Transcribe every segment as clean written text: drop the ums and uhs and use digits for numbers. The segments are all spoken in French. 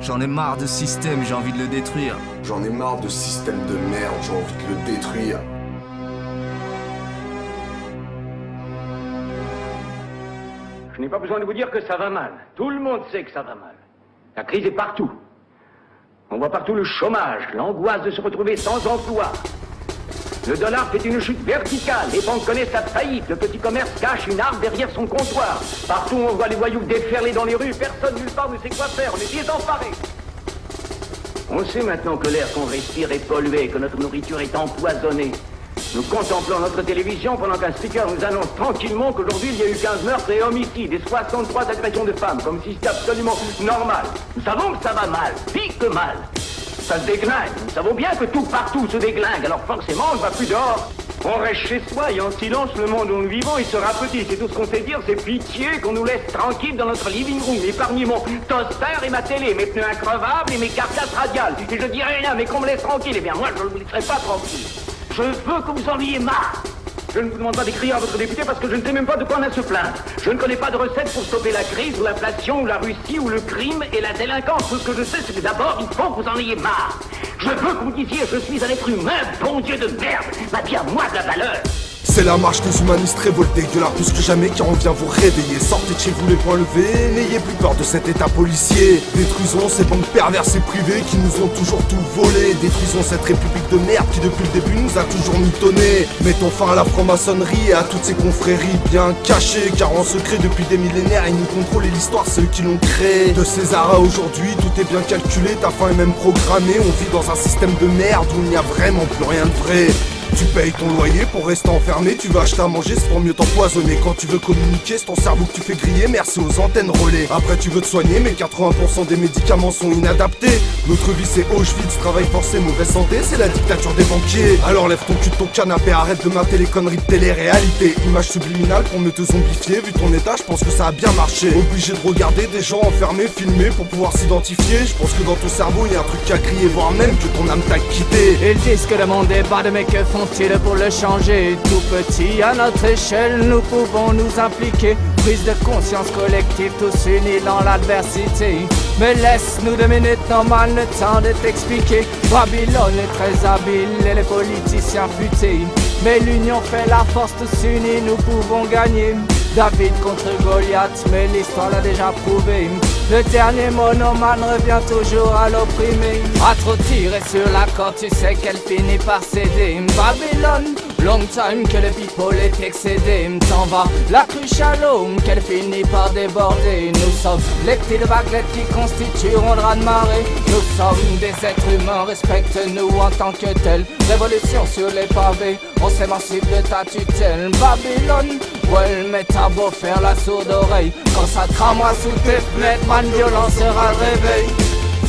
J'en ai marre de ce système, j'ai envie de le détruire. J'en ai marre de ce système de merde, j'ai envie de le détruire. Je n'ai pas besoin de vous dire que ça va mal. Tout le monde sait que ça va mal. La crise est partout. On voit partout le chômage, l'angoisse de se retrouver sans emploi. Le dollar fait une chute verticale, les banques connaissent la faillite, le petit commerce cache une arme derrière son comptoir. Partout on voit les voyous déferler dans les rues, personne nulle part ne sait quoi faire, on est désemparés. On sait maintenant que l'air qu'on respire est pollué, que notre nourriture est empoisonnée. Nous contemplons notre télévision pendant qu'un speaker nous annonce tranquillement qu'aujourd'hui il y a eu 15 meurtres et homicides et 63 agressions de femmes, comme si c'était absolument normal. Nous savons que ça va mal, pire que mal. Ça se déglingue. Nous savons bien que tout partout se déglingue, alors forcément on ne va plus dehors. On reste chez soi et en silence, le monde où nous vivons il sera petit. C'est tout ce qu'on sait dire, c'est pitié qu'on nous laisse tranquille dans notre living room. Et parmi mon toaster et ma télé, mes pneus increvables et mes carcasses radiales. Et je dirai rien, mais qu'on me laisse tranquille. Eh bien moi je ne vous laisserai pas tranquille. Je veux que vous en ayez marre. Je ne vous demande pas d'écrire à votre député parce que je ne sais même pas de quoi on a à se plaindre. Je ne connais pas de recette pour stopper la crise, ou l'inflation, ou la Russie, ou le crime et la délinquance. Tout ce que je sais, c'est que d'abord, il faut que vous en ayez marre. Je veux que vous disiez, je suis un être humain, bon Dieu de merde, m'a bien moi de la valeur. C'est la marche des humanistes révoltés, gueulard plus que jamais car on vient vous réveiller. Sortez de chez vous les poings levés, n'ayez plus peur de cet état policier. Détruisons ces banques perverses et privées qui nous ont toujours tout volé. Détruisons cette république de merde qui depuis le début nous a toujours mitonné. Mettons fin à la franc-maçonnerie et à toutes ces confréries bien cachées, car en secret depuis des millénaires ils nous contrôlent et l'histoire c'est eux qui l'ont créé. De César à aujourd'hui tout est bien calculé, ta fin est même programmée. On vit dans un système de merde où il n'y a vraiment plus rien de vrai. Tu payes ton loyer pour rester enfermé, tu vas acheter à manger, c'est pour mieux t'empoisonner. Quand tu veux communiquer, c'est ton cerveau que tu fais griller, merci aux antennes relais. Après tu veux te soigner, mais 80% des médicaments sont inadaptés. Notre vie c'est Auschwitz, travail forcé, mauvaise santé, c'est la dictature des banquiers. Alors lève ton cul de ton canapé, arrête de mater les conneries de télé-réalité. Image subliminale pour mieux te zombifier, vu ton état, je pense que ça a bien marché. Obligé de regarder des gens enfermés, filmés pour pouvoir s'identifier. Je pense que dans ton cerveau y a un truc à crier, voire même que ton âme t'a quitté. Ils disent que le monde est bas de mais que font pour le changer? Tout petit à notre échelle, nous pouvons nous impliquer. Prise de conscience collective, tous unis dans l'adversité. Mais laisse-nous 2 minutes, normal, le temps de t'expliquer. Babylone est très habile et les politiciens futés. Mais l'union fait la force, tous unis nous pouvons gagner. David contre Goliath, mais l'histoire l'a déjà prouvé. Le dernier monomane revient toujours à l'opprimé. À trop tirer sur la corde, tu sais qu'elle finit par céder. Babylone, long time que le people est excédé. T'en vas la cruche à l'eau, qu'elle finit par déborder. Nous sommes les petites vaguelettes qui constitueront le raz-de-marée. Nous sommes des êtres humains, respecte-nous en tant que tels. Révolution sur les pavés, on s'émancipe de ta tutelle. Babylone, ouais, mais t'as beau faire la sourde oreille, quand ça cramera sous tes fenêtres, man, violence sera le réveil.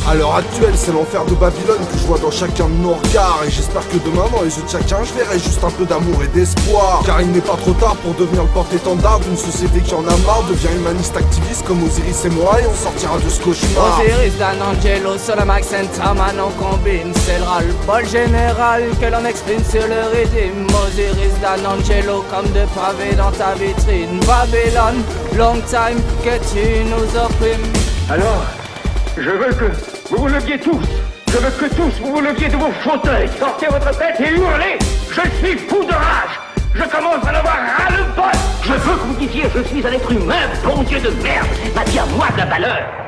À l'heure actuelle, c'est l'enfer de Babylone que je vois dans chacun de nos regards. Et j'espère que demain, dans les yeux de chacun, je verrai juste un peu d'amour et d'espoir. Car il n'est pas trop tard pour devenir le porte-étendard d'une société qui en a marre. Devient humaniste activiste comme Osiris et moi, et on sortira de ce cauchemar. Osiris, Dan Angelo, sur le Max Sentaman, on combine. C'est le ras-le-bol général que l'on exprime sur le rythme. Osiris, Dan Angelo, comme de pavés dans ta vitrine. Babylone, long time que tu nous opprimes. Alors, je veux que vous vous leviez tous. Je veux que tous vous vous leviez de vos fauteuils. Sortez votre tête et hurlez. Je suis fou de rage. Je commence à en avoir ras-le-bol. Je veux que vous disiez, je suis un être humain, bon Dieu de merde. M'a dit à moi de la valeur.